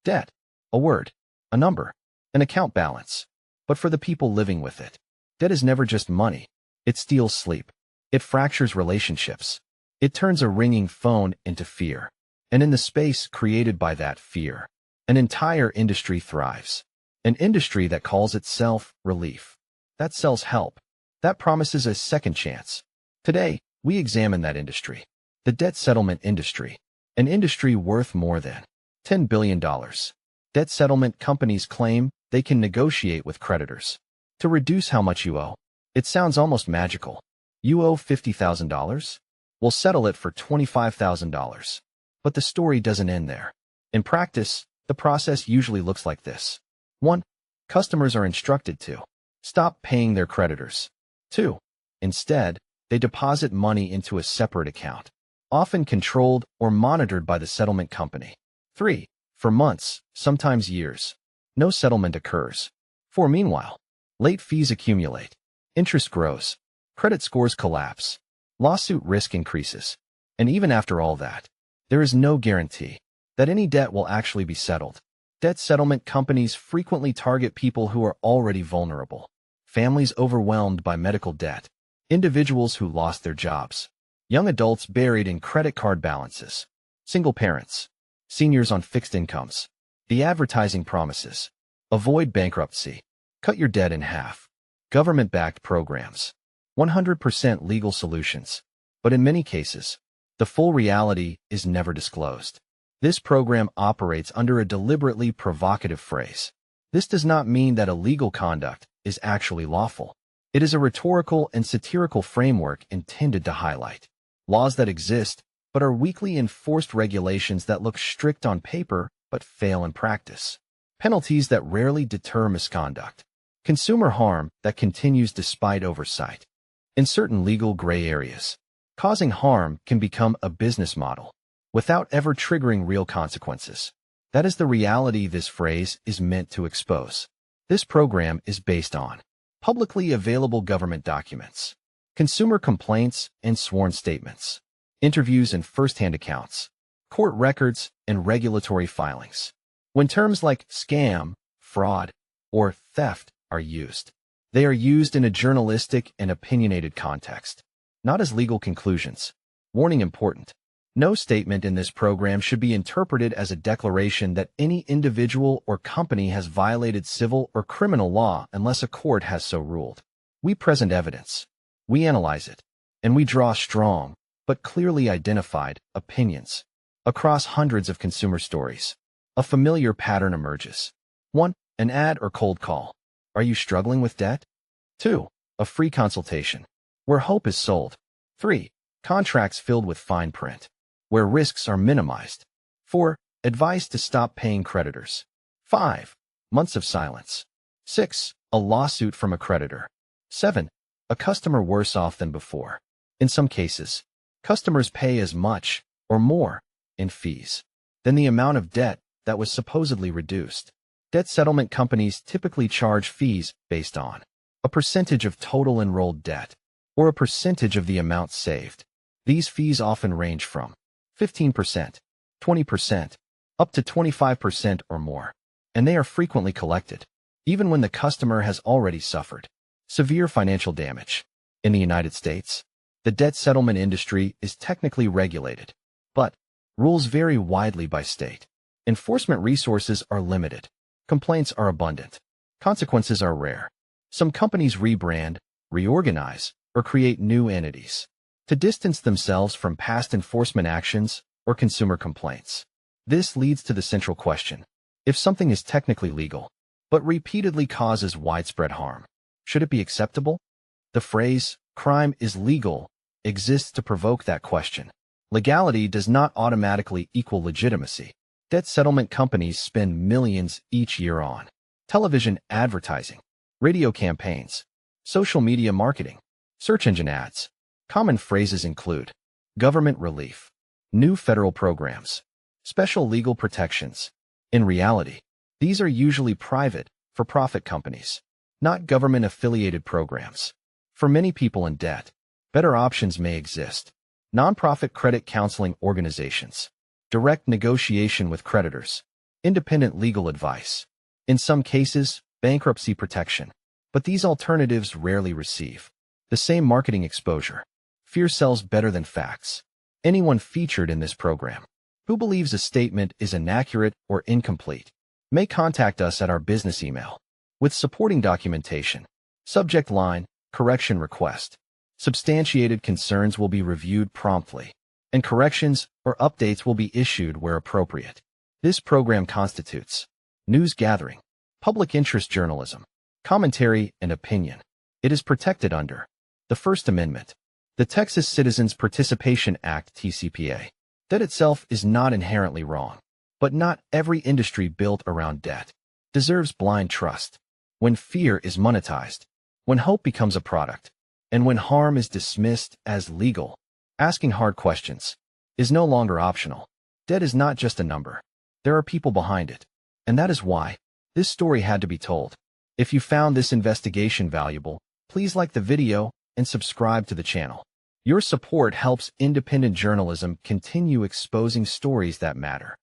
Debt, a word, a number, an account balance. But for the people living with it, debt is never just money. It steals sleep. It fractures relationships. It turns a ringing phone into fear. And in the space created by that fear, an entire industry thrives. An industry that calls itself relief. That sells help. That promises a second chance. Today, we examine that industry. The debt settlement industry. An industry worth more than $10 billion. Debt settlement companies claim they can negotiate with creditors to reduce how much you owe. It sounds almost magical. You owe $50,000? We'll settle it for $25,000. But the story doesn't end there. In practice, the process usually looks like this. 1. Customers are instructed to stop paying their creditors. 2. Instead, they deposit money into a separate account, often controlled or monitored by the settlement company. 3. For months, sometimes years, no settlement occurs. 4. Meanwhile, late fees accumulate, interest grows, credit scores collapse, lawsuit risk increases, and even after all that, there is no guarantee that any debt will actually be settled. Debt settlement companies frequently target people who are already vulnerable, families overwhelmed by medical debt, individuals who lost their jobs, young adults buried in credit card balances, single parents, seniors on fixed incomes. The advertising promises: avoid bankruptcy, cut your debt in half, government-backed programs, 100% legal solutions. But in many cases, the full reality is never disclosed. This program operates under a deliberately provocative phrase. This does not mean that illegal conduct is actually lawful. It is a rhetorical and satirical framework intended to highlight laws that exist but are weakly enforced, regulations that look strict on paper but fail in practice, penalties that rarely deter misconduct, consumer harm that continues despite oversight. In certain legal gray areas, causing harm can become a business model without ever triggering real consequences. That is the reality this phrase is meant to expose. This program is based on publicly available government documents, consumer complaints and sworn statements, interviews and first-hand accounts, court records and regulatory filings. When terms like scam, fraud, or theft are used, they are used in a journalistic and opinionated context, not as legal conclusions. Warning important: no statement in this program should be interpreted as a declaration that any individual or company has violated civil or criminal law unless a court has so ruled. We present evidence, we analyze it, and we draw strong, but clearly identified, opinions. Across hundreds of consumer stories, a familiar pattern emerges. 1. An ad or cold call. Are you struggling with debt? 2. A free consultation, where hope is sold. 3. Contracts filled with fine print, where risks are minimized. 4. Advice to stop paying creditors. 5. Months of silence. 6. A lawsuit from a creditor. 7. A customer worse off than before. In some cases, customers pay as much, or more, in fees than the amount of debt that was supposedly reduced. Debt settlement companies typically charge fees based on a percentage of total enrolled debt, or a percentage of the amount saved. These fees often range from 15%, 20%, up to 25% or more, and they are frequently collected, even when the customer has already suffered severe financial damage. In the United States, the debt settlement industry is technically regulated, but rules vary widely by state. Enforcement resources are limited. Complaints are abundant. Consequences are rare. Some companies rebrand, reorganize, or create new entities to distance themselves from past enforcement actions or consumer complaints. This leads to the central question: if something is technically legal, but repeatedly causes widespread harm, should it be acceptable? The phrase, "crime is legal," exists to provoke that question. Legality does not automatically equal legitimacy. Debt settlement companies spend millions each year on television advertising, radio campaigns, social media marketing, search engine ads. Common phrases include government relief, new federal programs, special legal protections. In reality, these are usually private, for-profit companies, not government-affiliated programs. For many people in debt, better options may exist. Nonprofit credit counseling organizations, direct negotiation with creditors, independent legal advice. In some cases, bankruptcy protection. But these alternatives rarely receive the same marketing exposure. Fear sells better than facts. Anyone featured in this program who believes a statement is inaccurate or incomplete may contact us at our business email with supporting documentation. Subject line, correction request. Substantiated concerns will be reviewed promptly, and corrections or updates will be issued where appropriate. This program constitutes news gathering, public interest journalism, commentary, and opinion. It is protected under the First Amendment, the Texas Citizens Participation Act (TCPA). Debt itself is not inherently wrong, but not every industry built around debt deserves blind trust. When fear is monetized, when hope becomes a product, and when harm is dismissed as legal, asking hard questions is no longer optional. Debt is not just a number. There are people behind it, and that is why this story had to be told. If you found this investigation valuable, please like the video and subscribe to the channel. Your support helps independent journalism continue exposing stories that matter.